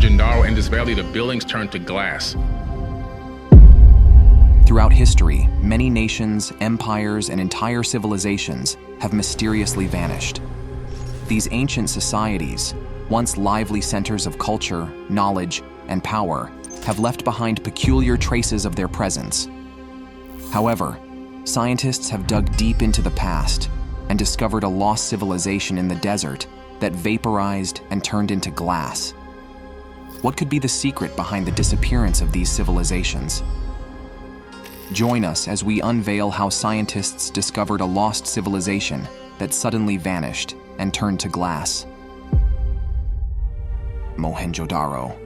Mohenjo-Daro, in this valley, the buildings turned to glass. Throughout history, many nations, empires, and entire civilizations have mysteriously vanished. These ancient societies, once lively centers of culture, knowledge, and power, have left behind peculiar traces of their presence. However, scientists have dug deep into the past and discovered a lost civilization in the desert that vaporized and turned into glass. What could be the secret behind the disappearance of these civilizations? Join us as we unveil how scientists discovered a lost civilization that suddenly vanished and turned to glass. Mohenjo-Daro.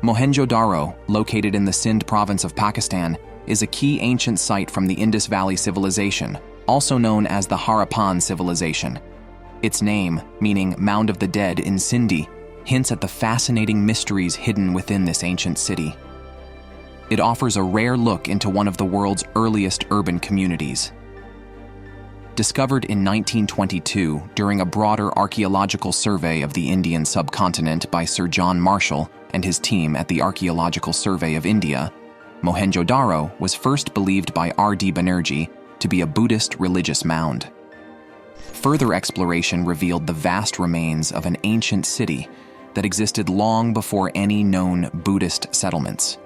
Mohenjo-Daro, located in the Sindh province of Pakistan, is a key ancient site from the Indus Valley Civilization, also known as the Harappan Civilization. Its name, meaning Mound of the Dead in Sindhi, hints at the fascinating mysteries hidden within this ancient city. It offers a rare look into one of the world's earliest urban communities. Discovered in 1922 during a broader archaeological survey of the Indian subcontinent by Sir John Marshall and his team at the Archaeological Survey of India, Mohenjo-Daro was first believed by R.D. Banerjee to be a Buddhist religious mound. Further exploration revealed the vast remains of an ancient city that existed long before any known Buddhist settlements.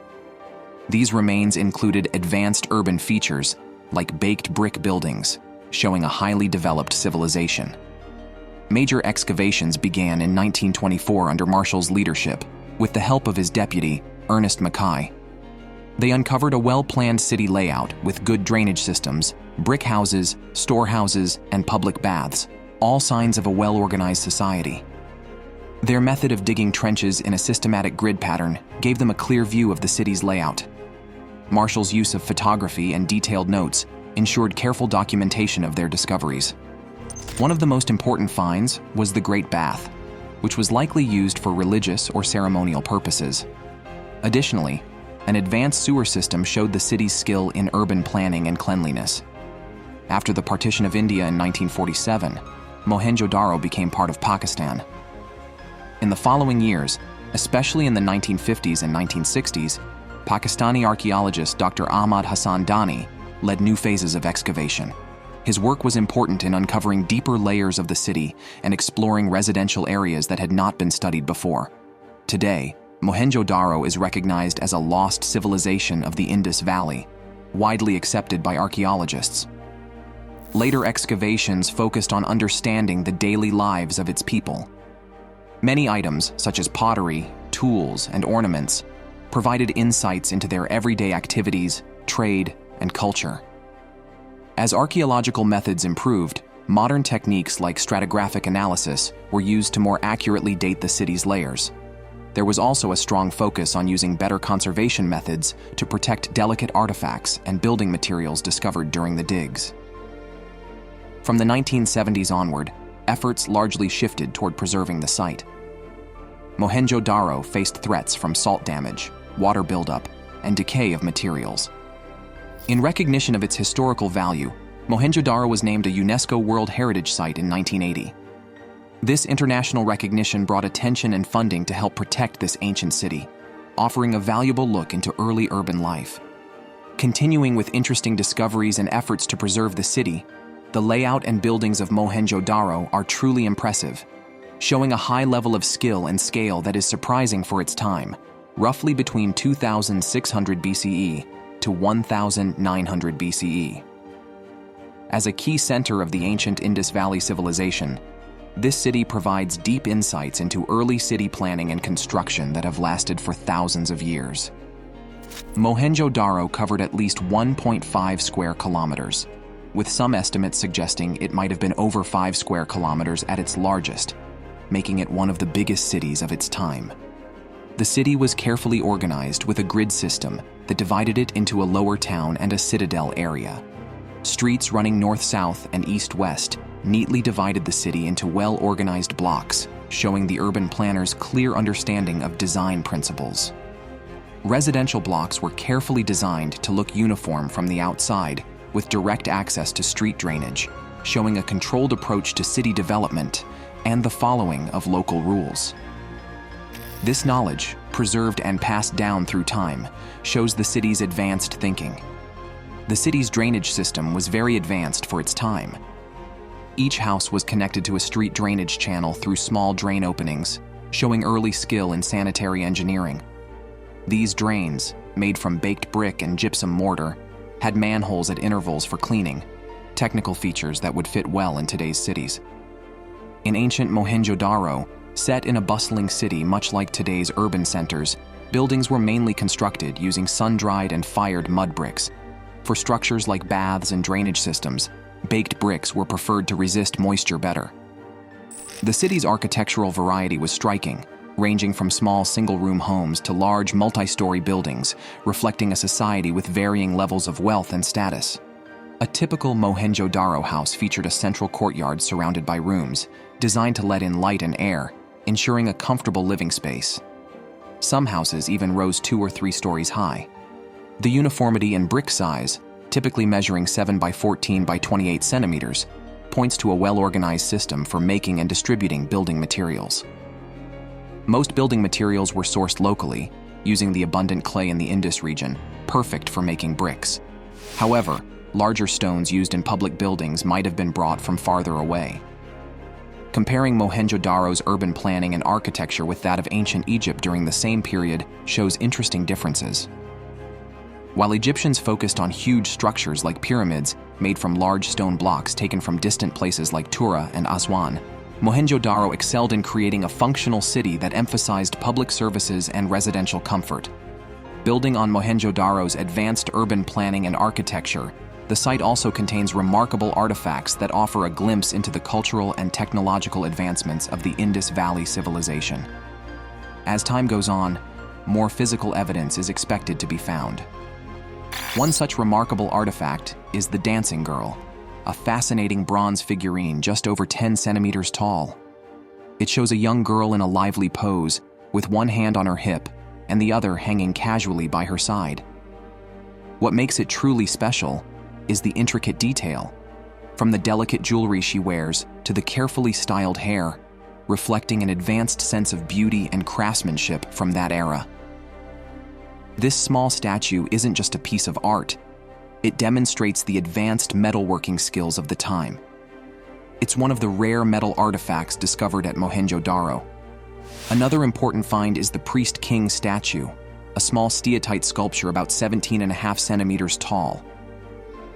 These remains included advanced urban features like baked brick buildings, showing a highly developed civilization. Major excavations began in 1924 under Marshall's leadership, with the help of his deputy, Ernest Mackay. They uncovered a well-planned city layout with good drainage systems, brick houses, storehouses, and public baths, all signs of a well-organized society. Their method of digging trenches in a systematic grid pattern gave them a clear view of the city's layout. Marshall's use of photography and detailed notes ensured careful documentation of their discoveries. One of the most important finds was the Great Bath, which was likely used for religious or ceremonial purposes. Additionally, an advanced sewer system showed the city's skill in urban planning and cleanliness. After the partition of India in 1947, Mohenjo-Daro became part of Pakistan. In the following years, especially in the 1950s and 1960s, Pakistani archaeologist Dr. Ahmad Hassan Dani led new phases of excavation. His work was important in uncovering deeper layers of the city and exploring residential areas that had not been studied before. Today, Mohenjo-Daro is recognized as a lost civilization of the Indus Valley, widely accepted by archaeologists. Later excavations focused on understanding the daily lives of its people. Many items, such as pottery, tools, and ornaments, provided insights into their everyday activities, trade, and culture. As archaeological methods improved, modern techniques like stratigraphic analysis were used to more accurately date the city's layers. There was also a strong focus on using better conservation methods to protect delicate artifacts and building materials discovered during the digs. From the 1970s onward, efforts largely shifted toward preserving the site. Mohenjo-Daro faced threats from salt damage, water buildup, and decay of materials. In recognition of its historical value, Mohenjo-Daro was named a UNESCO World Heritage Site in 1980. This international recognition brought attention and funding to help protect this ancient city, offering a valuable look into early urban life. Continuing with interesting discoveries and efforts to preserve the city, the layout and buildings of Mohenjo-Daro are truly impressive, showing a high level of skill and scale that is surprising for its time, roughly between 2600 BCE to 1900 BCE. As a key center of the ancient Indus Valley Civilization, this city provides deep insights into early city planning and construction that have lasted for thousands of years. Mohenjo-Daro covered at least 1.5 square kilometers, with some estimates suggesting it might have been over 5 square kilometers at its largest, making it one of the biggest cities of its time. The city was carefully organized with a grid system that divided it into a lower town and a citadel area. Streets running north-south and east-west neatly divided the city into well-organized blocks, showing the urban planner's clear understanding of design principles. Residential blocks were carefully designed to look uniform from the outside, with direct access to street drainage, showing a controlled approach to city development and the following of local rules. This knowledge, preserved and passed down through time, shows the city's advanced thinking. The city's drainage system was very advanced for its time. Each house was connected to a street drainage channel through small drain openings, showing early skill in sanitary engineering. These drains, made from baked brick and gypsum mortar, had manholes at intervals for cleaning, technical features that would fit well in today's cities. In ancient Mohenjo-Daro, set in a bustling city much like today's urban centers, buildings were mainly constructed using sun-dried and fired mud bricks. For structures like baths and drainage systems, baked bricks were preferred to resist moisture better. The city's architectural variety was striking, ranging from small single-room homes to large multi-story buildings, reflecting a society with varying levels of wealth and status. A typical Mohenjo-Daro house featured a central courtyard surrounded by rooms, designed to let in light and air, ensuring a comfortable living space. Some houses even rose 2 or 3 stories high. The uniformity in brick size, typically measuring 7 by 14 by 28 centimeters, points to a well-organized system for making and distributing building materials. Most building materials were sourced locally, using the abundant clay in the Indus region, perfect for making bricks. However, larger stones used in public buildings might have been brought from farther away. Comparing Mohenjo-Daro's urban planning and architecture with that of ancient Egypt during the same period shows interesting differences. While Egyptians focused on huge structures like pyramids made from large stone blocks taken from distant places like Tura and Aswan, Mohenjo-Daro excelled in creating a functional city that emphasized public services and residential comfort. Building on Mohenjo-Daro's advanced urban planning and architecture, the site also contains remarkable artifacts that offer a glimpse into the cultural and technological advancements of the Indus Valley Civilization. As time goes on, more physical evidence is expected to be found. One such remarkable artifact is the Dancing Girl, a fascinating bronze figurine just over 10 centimeters tall. It shows a young girl in a lively pose, with one hand on her hip and the other hanging casually by her side. What makes it truly special is the intricate detail, from the delicate jewelry she wears to the carefully styled hair, reflecting an advanced sense of beauty and craftsmanship from that era. This small statue isn't just a piece of art, it demonstrates the advanced metalworking skills of the time. It's one of the rare metal artifacts discovered at Mohenjo-Daro. Another important find is the Priest King statue, a small steatite sculpture about 17.5 centimeters tall.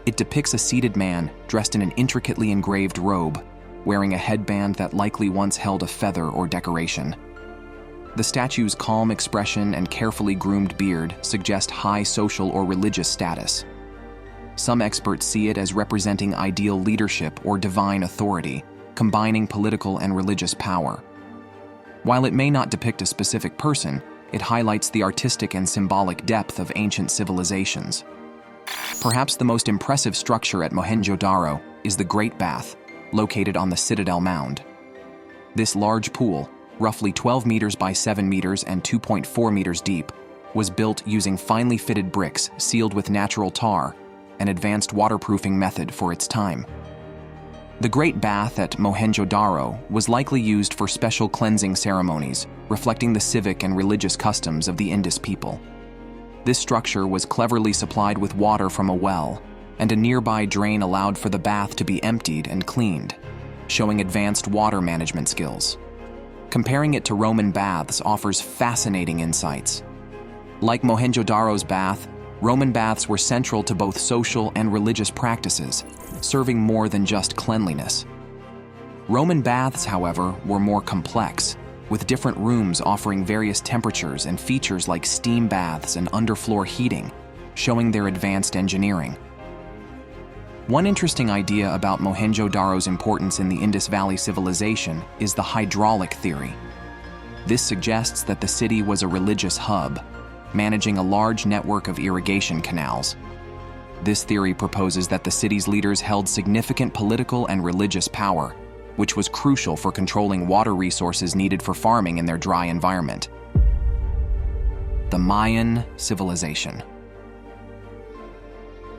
It depicts a seated man dressed in an intricately engraved robe, wearing a headband that likely once held a feather or decoration. The statue's calm expression and carefully groomed beard suggest high social or religious status. Some experts see it as representing ideal leadership or divine authority, combining political and religious power. While it may not depict a specific person, it highlights the artistic and symbolic depth of ancient civilizations. Perhaps the most impressive structure at Mohenjo-Daro is the Great Bath, located on the Citadel Mound. This large pool, roughly 12 meters by 7 meters and 2.4 meters deep, was built using finely fitted bricks sealed with natural tar, an advanced waterproofing method for its time. The Great Bath at Mohenjo-Daro was likely used for special cleansing ceremonies, reflecting the civic and religious customs of the Indus people. This structure was cleverly supplied with water from a well, and a nearby drain allowed for the bath to be emptied and cleaned, showing advanced water management skills. Comparing it to Roman baths offers fascinating insights. Like Mohenjo-Daro's bath, Roman baths were central to both social and religious practices, serving more than just cleanliness. Roman baths, however, were more complex, with different rooms offering various temperatures and features like steam baths and underfloor heating, showing their advanced engineering. One interesting idea about Mohenjo-Daro's importance in the Indus Valley Civilization is the hydraulic theory. This suggests that the city was a religious hub, managing a large network of irrigation canals. This theory proposes that the city's leaders held significant political and religious power, which was crucial for controlling water resources needed for farming in their dry environment. The Mayan Civilization.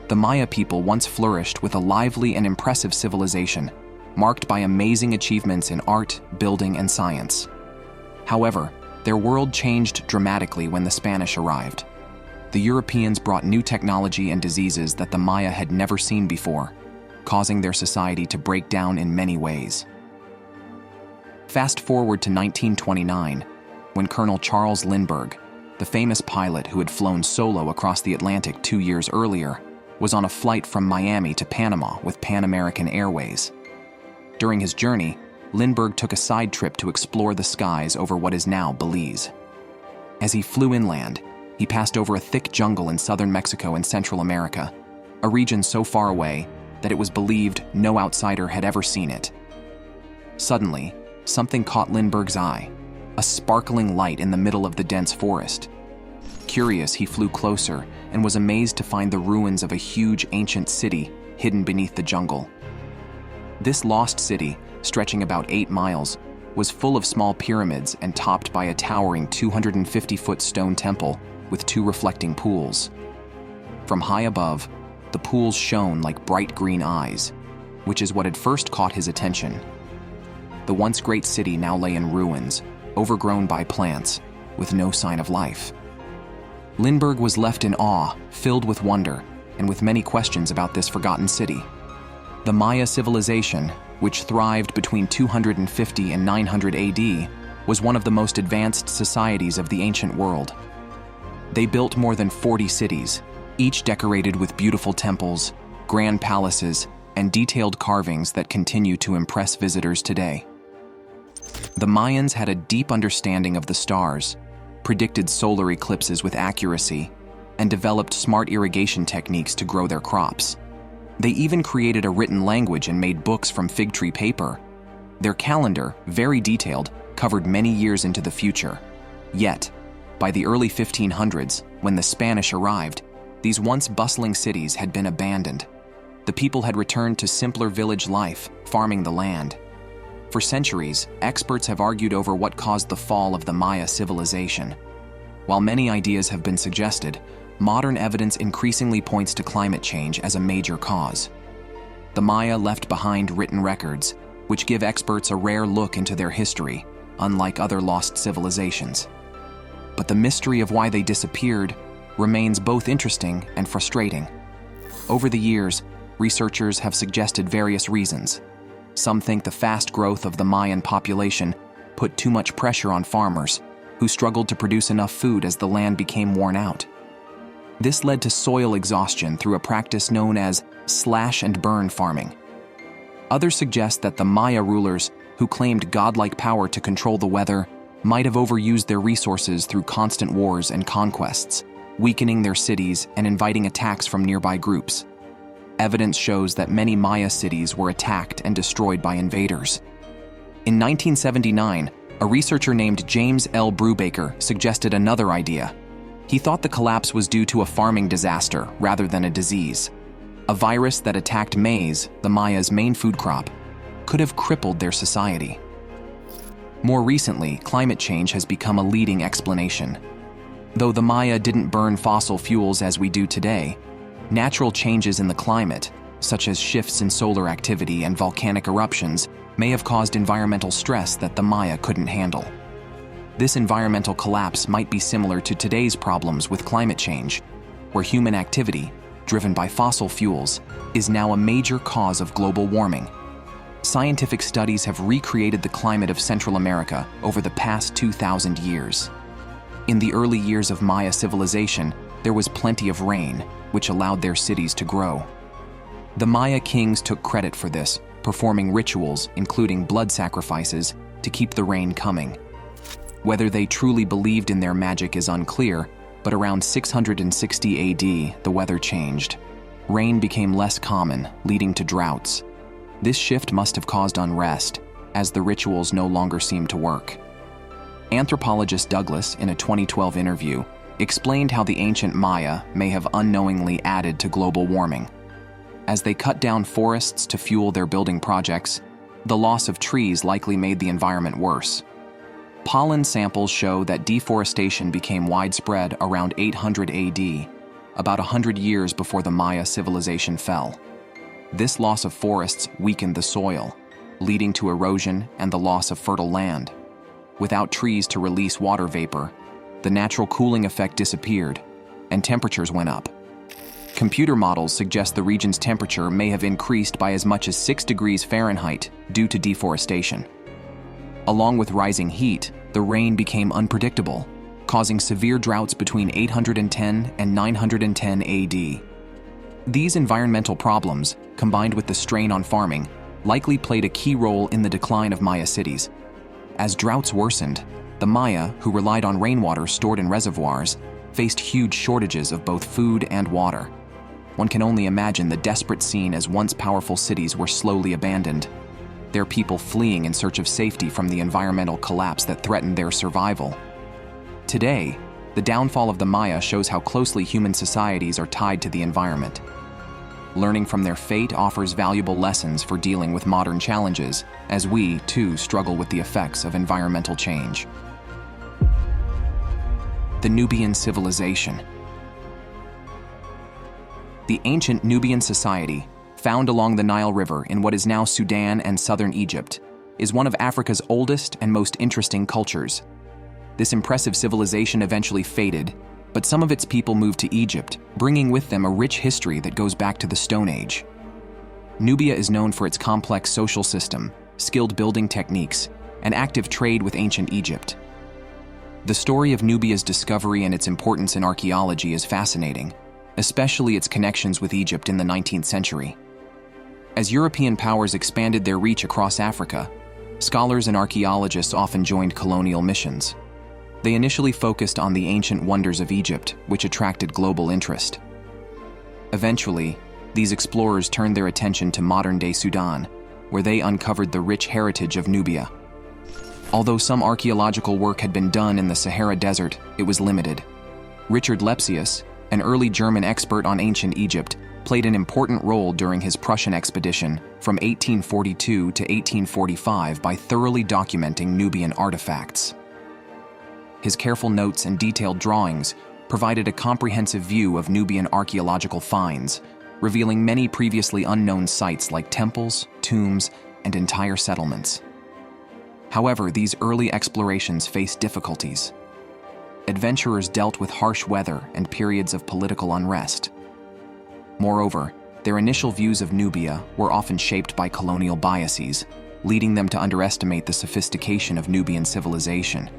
The Maya people once flourished with a lively and impressive civilization, marked by amazing achievements in art, building, and science. However, Their world changed dramatically when the Spanish arrived. The Europeans brought new technology and diseases that the Maya had never seen before, causing their society to break down in many ways. Fast forward to 1929, when Colonel Charles Lindbergh, the famous pilot who had flown solo across the Atlantic 2 years earlier, was on a flight from Miami to Panama with Pan American Airways. During his journey, Lindbergh took a side trip to explore the skies over what is now Belize. As he flew inland, he passed over a thick jungle in southern Mexico and Central America, a region so far away that it was believed no outsider had ever seen it. Suddenly, something caught Lindbergh's eye, a sparkling light in the middle of the dense forest. Curious, he flew closer and was amazed to find the ruins of a huge ancient city hidden beneath the jungle. This lost city, stretching about 8 miles, was full of small pyramids and topped by a towering 250-foot stone temple with 2 reflecting pools. From high above, the pools shone like bright green eyes, which is what had first caught his attention. The once great city now lay in ruins, overgrown by plants, with no sign of life. Lindbergh was left in awe, filled with wonder, and with many questions about this forgotten city. The Maya Civilization, which thrived between 250 and 900 AD, was one of the most advanced societies of the ancient world. They built more than 40 cities, each decorated with beautiful temples, grand palaces, and detailed carvings that continue to impress visitors today. The Mayans had a deep understanding of the stars, predicted solar eclipses with accuracy, and developed smart irrigation techniques to grow their crops. They even created a written language and made books from fig tree paper. Their calendar, very detailed, covered many years into the future. Yet, by the early 1500s, when the Spanish arrived, these once bustling cities had been abandoned. The people had returned to simpler village life, farming the land. For centuries, experts have argued over what caused the fall of the Maya civilization. While many ideas have been suggested, modern evidence increasingly points to climate change as a major cause. The Maya left behind written records, which give experts a rare look into their history, unlike other lost civilizations. But the mystery of why they disappeared remains both interesting and frustrating. Over the years, researchers have suggested various reasons. Some think the fast growth of the Mayan population put too much pressure on farmers, who struggled to produce enough food as the land became worn out. This led to soil exhaustion through a practice known as slash and burn farming. Others suggest that the Maya rulers, who claimed godlike power to control the weather, might have overused their resources through constant wars and conquests, weakening their cities and inviting attacks from nearby groups. Evidence shows that many Maya cities were attacked and destroyed by invaders. In 1979, a researcher named James L. Brubaker suggested another idea. He thought the collapse was due to a farming disaster rather than a disease. A virus that attacked maize, the Maya's main food crop, could have crippled their society. More recently, climate change has become a leading explanation. Though the Maya didn't burn fossil fuels as we do today, natural changes in the climate, such as shifts in solar activity and volcanic eruptions, may have caused environmental stress that the Maya couldn't handle. This environmental collapse might be similar to today's problems with climate change, where human activity, driven by fossil fuels, is now a major cause of global warming. Scientific studies have recreated the climate of Central America over the past 2,000 years. In the early years of Maya civilization, there was plenty of rain, which allowed their cities to grow. The Maya kings took credit for this, performing rituals, including blood sacrifices, to keep the rain coming. Whether they truly believed in their magic is unclear, but around 660 AD, the weather changed. Rain became less common, leading to droughts. This shift must have caused unrest, as the rituals no longer seemed to work. Anthropologist Douglas, in a 2012 interview, explained how the ancient Maya may have unknowingly added to global warming. As they cut down forests to fuel their building projects, the loss of trees likely made the environment worse. Pollen samples show that deforestation became widespread around 800 AD, about 100 years before the Maya civilization fell. This loss of forests weakened the soil, leading to erosion and the loss of fertile land. Without trees to release water vapor, the natural cooling effect disappeared, and temperatures went up. Computer models suggest the region's temperature may have increased by as much as 6 degrees Fahrenheit due to deforestation. Along with rising heat, the rain became unpredictable, causing severe droughts between 810 and 910 AD. These environmental problems, combined with the strain on farming, likely played a key role in the decline of Maya cities. As droughts worsened, the Maya, who relied on rainwater stored in reservoirs, faced huge shortages of both food and water. One can only imagine the desperate scene as once powerful cities were slowly abandoned, their people fleeing in search of safety from the environmental collapse that threatened their survival. Today, the downfall of the Maya shows how closely human societies are tied to the environment. Learning from their fate offers valuable lessons for dealing with modern challenges, as we, too, struggle with the effects of environmental change. The Nubian Civilization. The ancient Nubian society, found along the Nile River in what is now Sudan and southern Egypt, is one of Africa's oldest and most interesting cultures. This impressive civilization eventually faded, but some of its people moved to Egypt, bringing with them a rich history that goes back to the Stone Age. Nubia is known for its complex social system, skilled building techniques, and active trade with ancient Egypt. The story of Nubia's discovery and its importance in archaeology is fascinating, especially its connections with Egypt in the 19th century. As European powers expanded their reach across Africa, scholars and archaeologists often joined colonial missions. They initially focused on the ancient wonders of Egypt, which attracted global interest. Eventually, these explorers turned their attention to modern-day Sudan, where they uncovered the rich heritage of Nubia. Although some archaeological work had been done in the Sahara Desert, it was limited. Richard Lepsius, an early German expert on ancient Egypt, played an important role during his Prussian expedition from 1842 to 1845 by thoroughly documenting Nubian artifacts. His careful notes and detailed drawings provided a comprehensive view of Nubian archaeological finds, revealing many previously unknown sites like temples, tombs, and entire settlements. However, these early explorations faced difficulties. Adventurers dealt with harsh weather and periods of political unrest. Moreover, their initial views of Nubia were often shaped by colonial biases, leading them to underestimate the sophistication of Nubian civilization.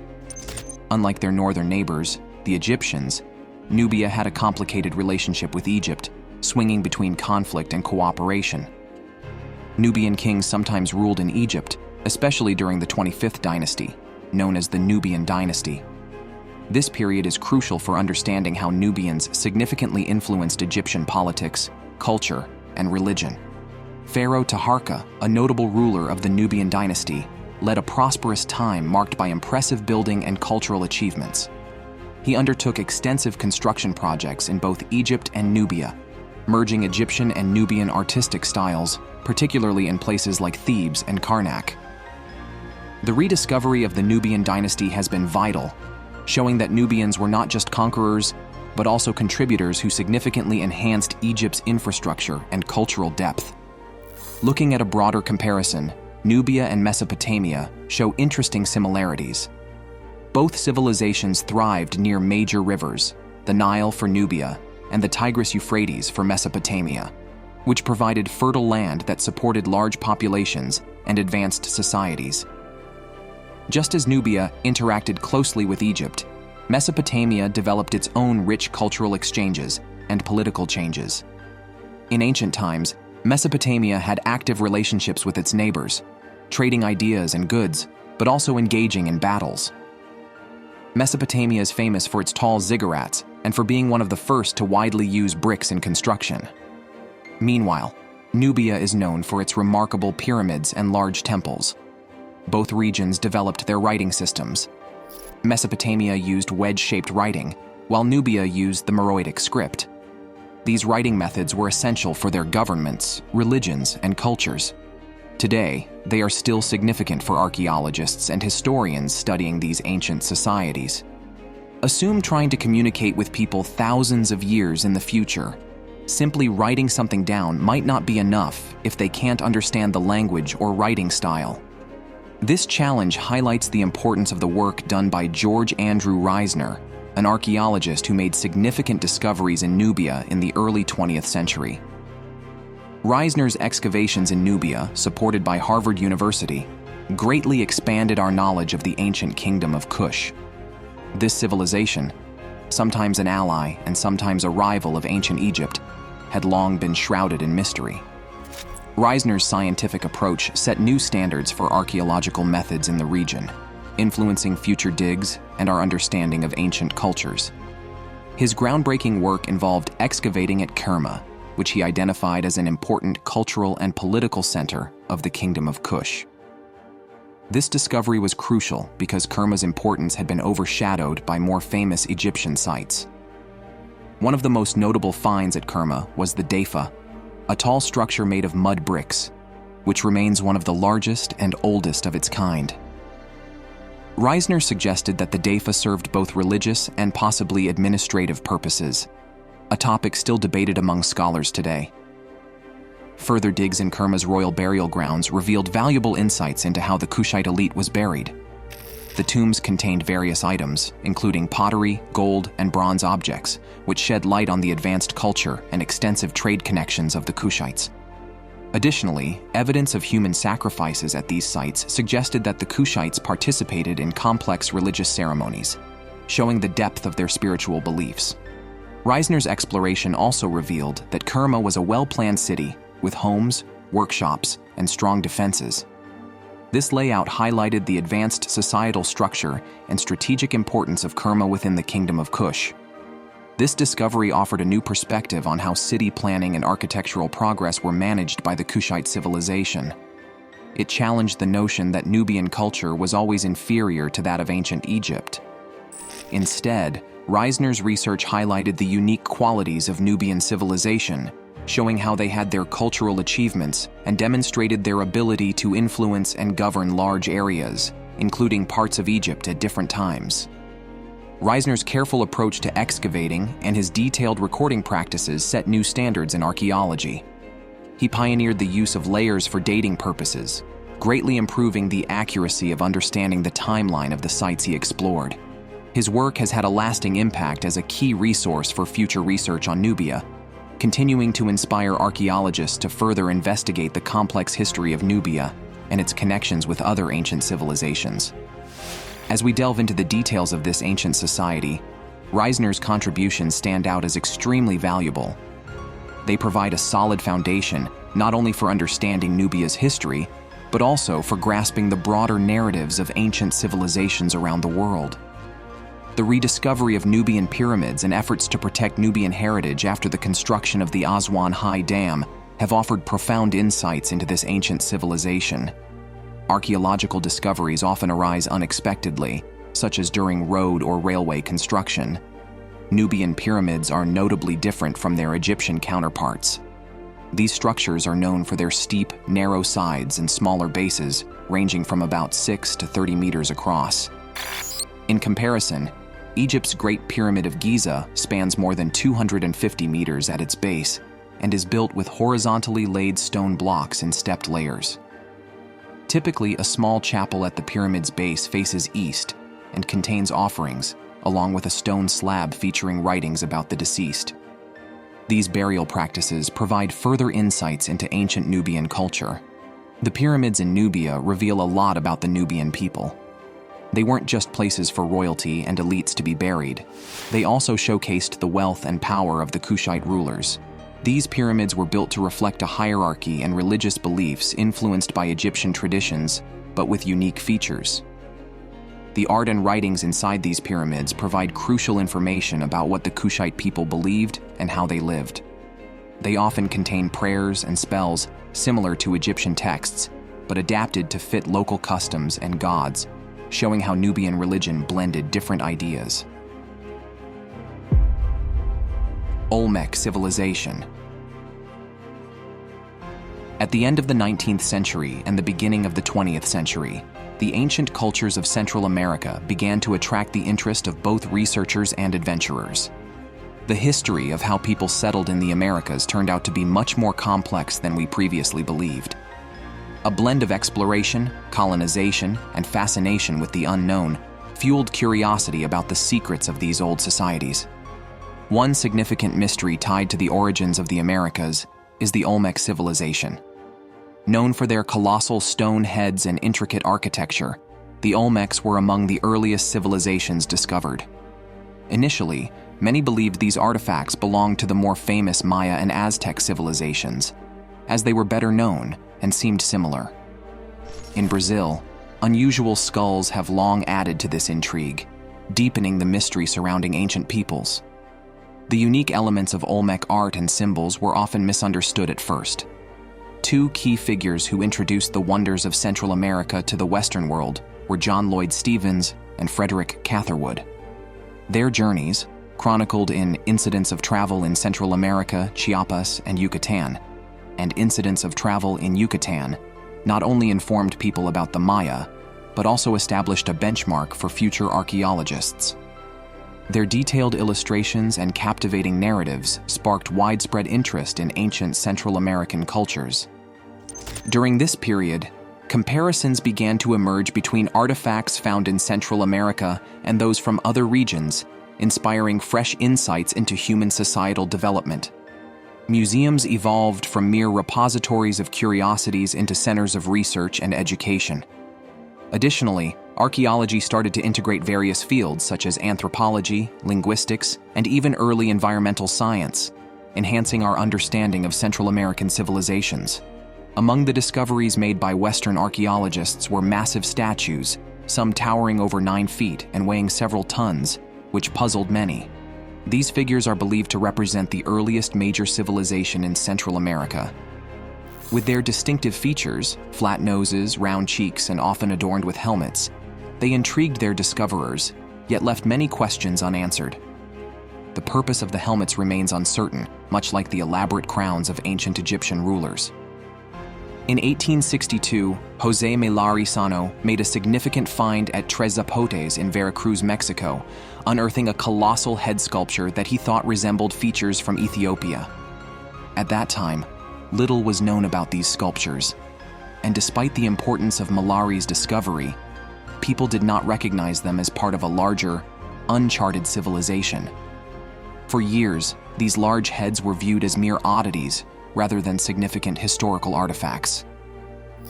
Unlike their northern neighbors, the Egyptians, Nubia had a complicated relationship with Egypt, swinging between conflict and cooperation. Nubian kings sometimes ruled in Egypt, especially during the 25th dynasty, known as the Nubian dynasty. This period is crucial for understanding how Nubians significantly influenced Egyptian politics, culture, and religion. Pharaoh Taharqa, a notable ruler of the Nubian dynasty, led a prosperous time marked by impressive building and cultural achievements. He undertook extensive construction projects in both Egypt and Nubia, merging Egyptian and Nubian artistic styles, particularly in places like Thebes and Karnak. The rediscovery of the Nubian dynasty has been vital, showing that Nubians were not just conquerors, but also contributors who significantly enhanced Egypt's infrastructure and cultural depth. Looking at a broader comparison, Nubia and Mesopotamia show interesting similarities. Both civilizations thrived near major rivers, the Nile for Nubia and the Tigris-Euphrates for Mesopotamia, which provided fertile land that supported large populations and advanced societies. Just as Nubia interacted closely with Egypt, Mesopotamia developed its own rich cultural exchanges and political changes. In ancient times, Mesopotamia had active relationships with its neighbors, trading ideas and goods, but also engaging in battles. Mesopotamia is famous for its tall ziggurats and for being one of the first to widely use bricks in construction. Meanwhile, Nubia is known for its remarkable pyramids and large temples. Both regions developed their writing systems. Mesopotamia used wedge-shaped writing, while Nubia used the Meroitic script. These writing methods were essential for their governments, religions, and cultures. Today, they are still significant for archaeologists and historians studying these ancient societies. Assume trying to communicate with people thousands of years in the future. Simply writing something down might not be enough if they can't understand the language or writing style. This challenge highlights the importance of the work done by George Andrew Reisner, an archaeologist who made significant discoveries in Nubia in the early 20th century. Reisner's excavations in Nubia, supported by Harvard University, greatly expanded our knowledge of the ancient kingdom of Kush. This civilization, sometimes an ally and sometimes a rival of ancient Egypt, had long been shrouded in mystery. Reisner's scientific approach set new standards for archaeological methods in the region, influencing future digs and our understanding of ancient cultures. His groundbreaking work involved excavating at Kerma, which he identified as an important cultural and political center of the Kingdom of Kush. This discovery was crucial because Kerma's importance had been overshadowed by more famous Egyptian sites. One of the most notable finds at Kerma was the Deifa, a tall structure made of mud bricks, which remains one of the largest and oldest of its kind. Reisner suggested that the Deifa served both religious and possibly administrative purposes, a topic still debated among scholars today. Further digs in Kerma's royal burial grounds revealed valuable insights into how the Kushite elite was buried. The tombs contained various items, including pottery, gold, and bronze objects, which shed light on the advanced culture and extensive trade connections of the Kushites. Additionally, evidence of human sacrifices at these sites suggested that the Kushites participated in complex religious ceremonies, showing the depth of their spiritual beliefs. Reisner's exploration also revealed that Kerma was a well-planned city with homes, workshops, and strong defenses. This layout highlighted the advanced societal structure and strategic importance of Kerma within the Kingdom of Kush. This discovery offered a new perspective on how city planning and architectural progress were managed by the Kushite civilization. It challenged the notion that Nubian culture was always inferior to that of ancient Egypt. Instead, Reisner's research highlighted the unique qualities of Nubian civilization, showing how they had their cultural achievements and demonstrated their ability to influence and govern large areas, including parts of Egypt at different times. Reisner's careful approach to excavating and his detailed recording practices set new standards in archaeology. He pioneered the use of layers for dating purposes, greatly improving the accuracy of understanding the timeline of the sites he explored. His work has had a lasting impact as a key resource for future research on Nubia, continuing to inspire archaeologists to further investigate the complex history of Nubia and its connections with other ancient civilizations. As we delve into the details of this ancient society, Reisner's contributions stand out as extremely valuable. They provide a solid foundation not only for understanding Nubia's history, but also for grasping the broader narratives of ancient civilizations around the world. The rediscovery of Nubian pyramids and efforts to protect Nubian heritage after the construction of the Aswan High Dam have offered profound insights into this ancient civilization. Archaeological discoveries often arise unexpectedly, such as during road or railway construction. Nubian pyramids are notably different from their Egyptian counterparts. These structures are known for their steep, narrow sides and smaller bases, ranging from about 6 to 30 meters across. In comparison, Egypt's Great Pyramid of Giza spans more than 250 meters at its base and is built with horizontally laid stone blocks in stepped layers. Typically, a small chapel at the pyramid's base faces east and contains offerings, along with a stone slab featuring writings about the deceased. These burial practices provide further insights into ancient Nubian culture. The pyramids in Nubia reveal a lot about the Nubian people. They weren't just places for royalty and elites to be buried. They also showcased the wealth and power of the Kushite rulers. These pyramids were built to reflect a hierarchy and religious beliefs influenced by Egyptian traditions, but with unique features. The art and writings inside these pyramids provide crucial information about what the Kushite people believed and how they lived. They often contain prayers and spells similar to Egyptian texts, but adapted to fit local customs and gods, showing how Nubian religion blended different ideas. Olmec Civilization. At the end of the 19th century and the beginning of the 20th century, the ancient cultures of Central America began to attract the interest of both researchers and adventurers. The history of how people settled in the Americas turned out to be much more complex than we previously believed. A blend of exploration, colonization, and fascination with the unknown fueled curiosity about the secrets of these old societies. One significant mystery tied to the origins of the Americas is the Olmec Civilization. Known for their colossal stone heads and intricate architecture, the Olmecs were among the earliest civilizations discovered. Initially, many believed these artifacts belonged to the more famous Maya and Aztec civilizations, as they were better known and seemed similar. In Brazil, unusual skulls have long added to this intrigue, deepening the mystery surrounding ancient peoples. The unique elements of Olmec art and symbols were often misunderstood at first. Two key figures who introduced the wonders of Central America to the Western world were John Lloyd Stevens and Frederick Catherwood. Their journeys, chronicled in Incidents of Travel in Central America, Chiapas, and Yucatan, and Incidents of Travel in Yucatan, not only informed people about the Maya, but also established a benchmark for future archaeologists. Their detailed illustrations and captivating narratives sparked widespread interest in ancient Central American cultures. During this period, comparisons began to emerge between artifacts found in Central America and those from other regions, inspiring fresh insights into human societal development. Museums evolved from mere repositories of curiosities into centers of research and education. Additionally, archaeology started to integrate various fields such as anthropology, linguistics, and even early environmental science, enhancing our understanding of Central American civilizations. Among the discoveries made by Western archaeologists were massive statues, some towering over 9 feet and weighing several tons, which puzzled many. These figures are believed to represent the earliest major civilization in Central America. With their distinctive features, flat noses, round cheeks, and often adorned with helmets, they intrigued their discoverers, yet left many questions unanswered. The purpose of the helmets remains uncertain, much like the elaborate crowns of ancient Egyptian rulers. In 1862, José Melari Sano made a significant find at Tres Zapotes in Veracruz, Mexico, unearthing a colossal head sculpture that he thought resembled features from Ethiopia. At that time, little was known about these sculptures, and despite the importance of Melari's discovery, people did not recognize them as part of a larger, uncharted civilization. For years, these large heads were viewed as mere oddities rather than significant historical artifacts.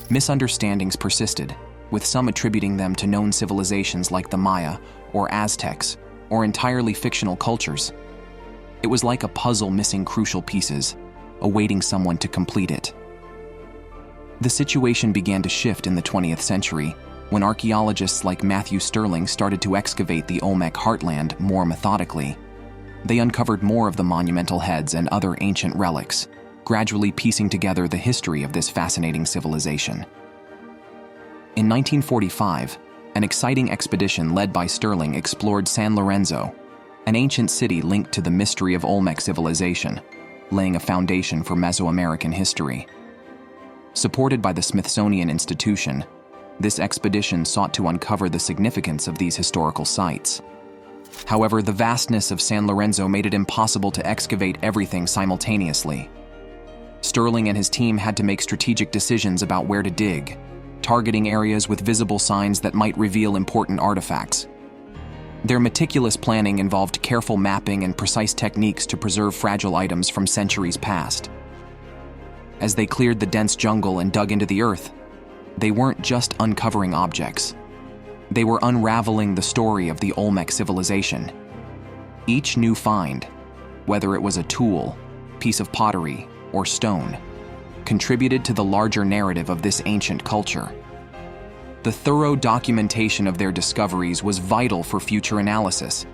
Misunderstandings persisted, with some attributing them to known civilizations like the Maya or Aztecs, or entirely fictional cultures. It was like a puzzle missing crucial pieces, awaiting someone to complete it. The situation began to shift in the 20th century when archaeologists like Matthew Stirling started to excavate the Olmec heartland more methodically. They uncovered more of the monumental heads and other ancient relics, gradually piecing together the history of this fascinating civilization. In 1945, an exciting expedition led by Stirling explored San Lorenzo, an ancient city linked to the mystery of Olmec civilization, laying a foundation for Mesoamerican history. Supported by the Smithsonian Institution, this expedition sought to uncover the significance of these historical sites. However, the vastness of San Lorenzo made it impossible to excavate everything simultaneously. Stirling and his team had to make strategic decisions about where to dig, targeting areas with visible signs that might reveal important artifacts. Their meticulous planning involved careful mapping and precise techniques to preserve fragile items from centuries past. As they cleared the dense jungle and dug into the earth, they weren't just uncovering objects. They were unraveling the story of the Olmec civilization. Each new find, whether it was a tool, piece of pottery, or stone, contributed to the larger narrative of this ancient culture. The thorough documentation of their discoveries was vital for future analysis,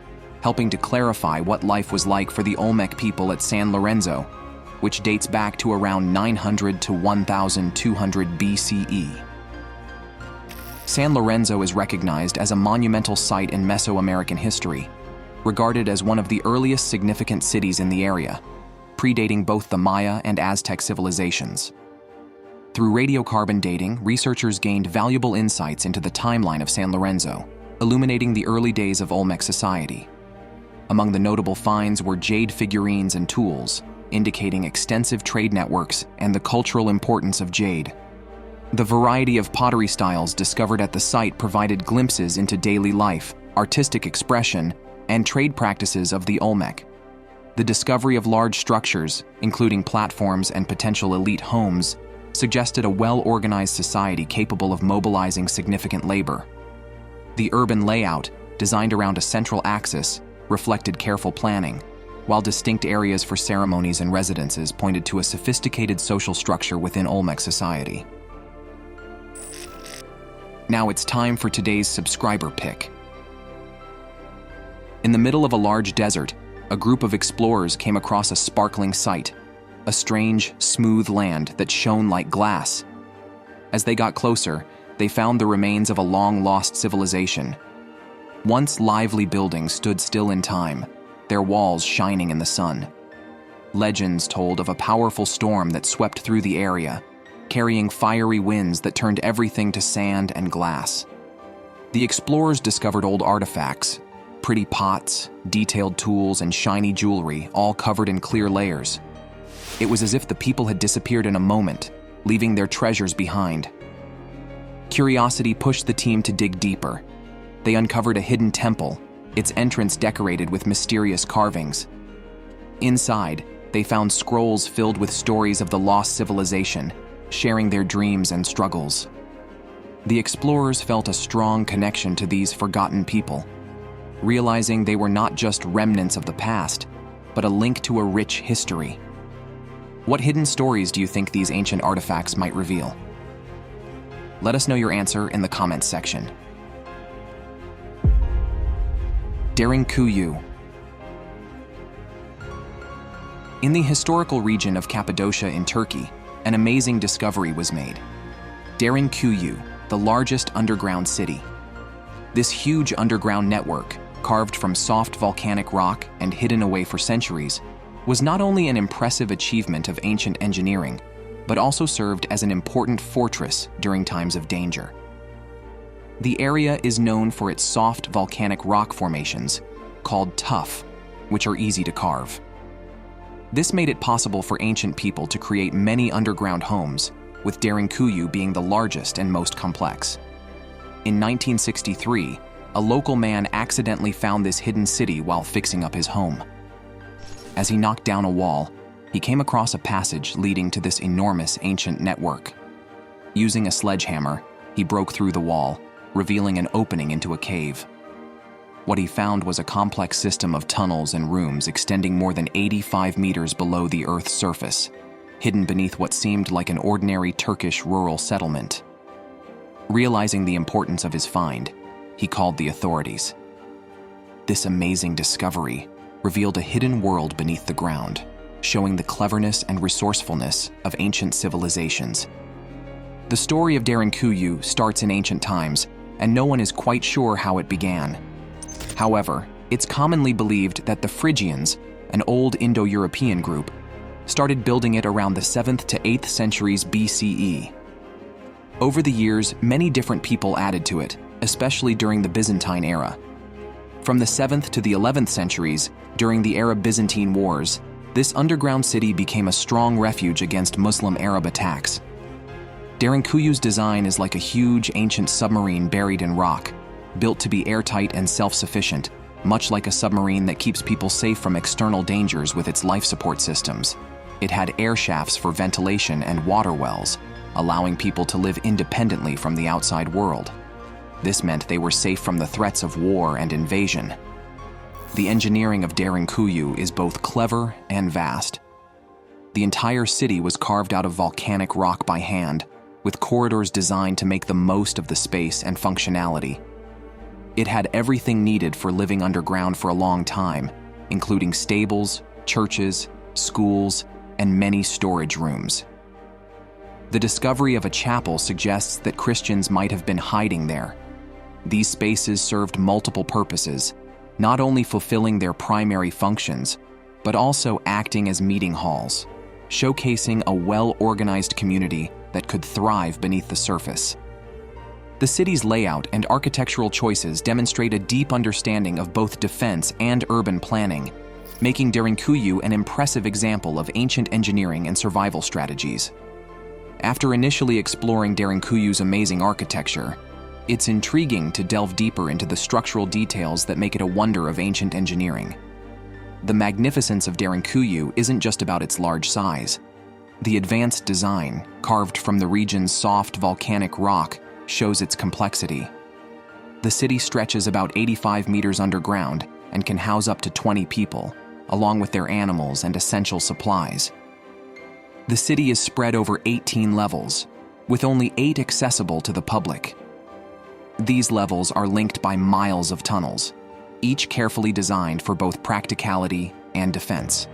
helping to clarify what life was like for the Olmec people at San Lorenzo, which dates back to around 900 to 1200 BCE. San Lorenzo is recognized as a monumental site in Mesoamerican history, regarded as one of the earliest significant cities in the area, predating both the Maya and Aztec civilizations. Through radiocarbon dating, researchers gained valuable insights into the timeline of San Lorenzo, illuminating the early days of Olmec society. Among the notable finds were jade figurines and tools, indicating extensive trade networks and the cultural importance of jade. The variety of pottery styles discovered at the site provided glimpses into daily life, artistic expression, and trade practices of the Olmec. The discovery of large structures, including platforms and potential elite homes, suggested a well-organized society capable of mobilizing significant labor. The urban layout, designed around a central axis, reflected careful planning, while distinct areas for ceremonies and residences pointed to a sophisticated social structure within Olmec society. Now it's time for today's subscriber pick. In the middle of a large desert, a group of explorers came across a sparkling sight, a strange, smooth land that shone like glass. As they got closer, they found the remains of a long-lost civilization. Once lively buildings stood still in time, their walls shining in the sun. Legends told of a powerful storm that swept through the area, carrying fiery winds that turned everything to sand and glass. The explorers discovered old artifacts, pretty pots, detailed tools, and shiny jewelry, all covered in clear layers. It was as if the people had disappeared in a moment, leaving their treasures behind. Curiosity pushed the team to dig deeper. They uncovered a hidden temple, its entrance decorated with mysterious carvings. Inside, they found scrolls filled with stories of the lost civilization, sharing their dreams and struggles. The explorers felt a strong connection to these forgotten people, realizing they were not just remnants of the past, but a link to a rich history. What hidden stories do you think these ancient artifacts might reveal? Let us know your answer in the comments section. Derinkuyu. In the historical region of Cappadocia in Turkey, an amazing discovery was made. Derinkuyu, the largest underground city. This huge underground network, carved from soft volcanic rock and hidden away for centuries, was not only an impressive achievement of ancient engineering, but also served as an important fortress during times of danger. The area is known for its soft volcanic rock formations, called tuff, which are easy to carve. This made it possible for ancient people to create many underground homes, with Derinkuyu being the largest and most complex. In 1963, a local man accidentally found this hidden city while fixing up his home. As he knocked down a wall, he came across a passage leading to this enormous ancient network. Using a sledgehammer, he broke through the wall, revealing an opening into a cave. What he found was a complex system of tunnels and rooms extending more than 85 meters below the Earth's surface, hidden beneath what seemed like an ordinary Turkish rural settlement. Realizing the importance of his find, he called the authorities. This amazing discovery revealed a hidden world beneath the ground, showing the cleverness and resourcefulness of ancient civilizations. The story of Derinkuyu starts in ancient times, and no one is quite sure how it began. However, it's commonly believed that the Phrygians, an old Indo-European group, started building it around the 7th to 8th centuries BCE. Over the years, many different people added to it, especially during the Byzantine era. From the 7th to the 11th centuries, during the Arab-Byzantine Wars, this underground city became a strong refuge against Muslim-Arab attacks. Derinkuyu's design is like a huge ancient submarine buried in rock, built to be airtight and self-sufficient, much like a submarine that keeps people safe from external dangers with its life support systems. It had air shafts for ventilation and water wells, allowing people to live independently from the outside world. This meant they were safe from the threats of war and invasion. The engineering of Derinkuyu is both clever and vast. The entire city was carved out of volcanic rock by hand, with corridors designed to make the most of the space and functionality. It had everything needed for living underground for a long time, including stables, churches, schools, and many storage rooms. The discovery of a chapel suggests that Christians might have been hiding there. These spaces served multiple purposes, not only fulfilling their primary functions, but also acting as meeting halls, showcasing a well-organized community that could thrive beneath the surface. The city's layout and architectural choices demonstrate a deep understanding of both defense and urban planning, making Derinkuyu an impressive example of ancient engineering and survival strategies. After initially exploring Derinkuyi's amazing architecture, it's intriguing to delve deeper into the structural details that make it a wonder of ancient engineering. The magnificence of Derinkuyi isn't just about its large size. The advanced design, carved from the region's soft volcanic rock, shows its complexity. The city stretches about 85 meters underground and can house up to 20 people, along with their animals and essential supplies. The city is spread over 18 levels, with only 8 accessible to the public. These levels are linked by miles of tunnels, each carefully designed for both practicality and defense.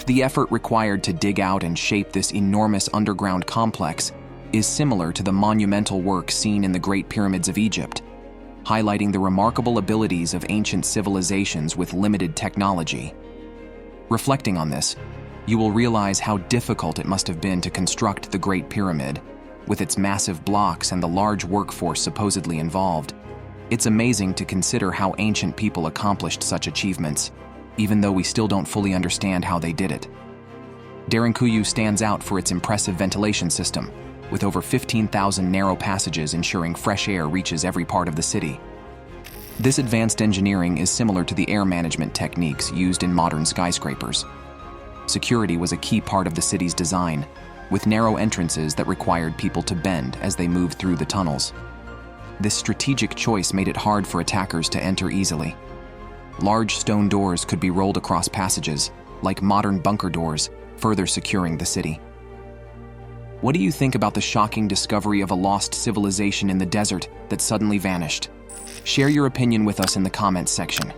The effort required to dig out and shape this enormous underground complex is similar to the monumental work seen in the Great Pyramids of Egypt, highlighting the remarkable abilities of ancient civilizations with limited technology. Reflecting on this, you will realize how difficult it must have been to construct the Great Pyramid, with its massive blocks and the large workforce supposedly involved. It's amazing to consider how ancient people accomplished such achievements, even though we still don't fully understand how they did it. Derinkuyi stands out for its impressive ventilation system, with over 15,000 narrow passages ensuring fresh air reaches every part of the city. This advanced engineering is similar to the air management techniques used in modern skyscrapers. Security was a key part of the city's design, with narrow entrances that required people to bend as they moved through the tunnels. This strategic choice made it hard for attackers to enter easily. Large stone doors could be rolled across passages, like modern bunker doors, further securing the city. What do you think about the shocking discovery of a lost civilization in the desert that suddenly vanished? Share your opinion with us in the comments section.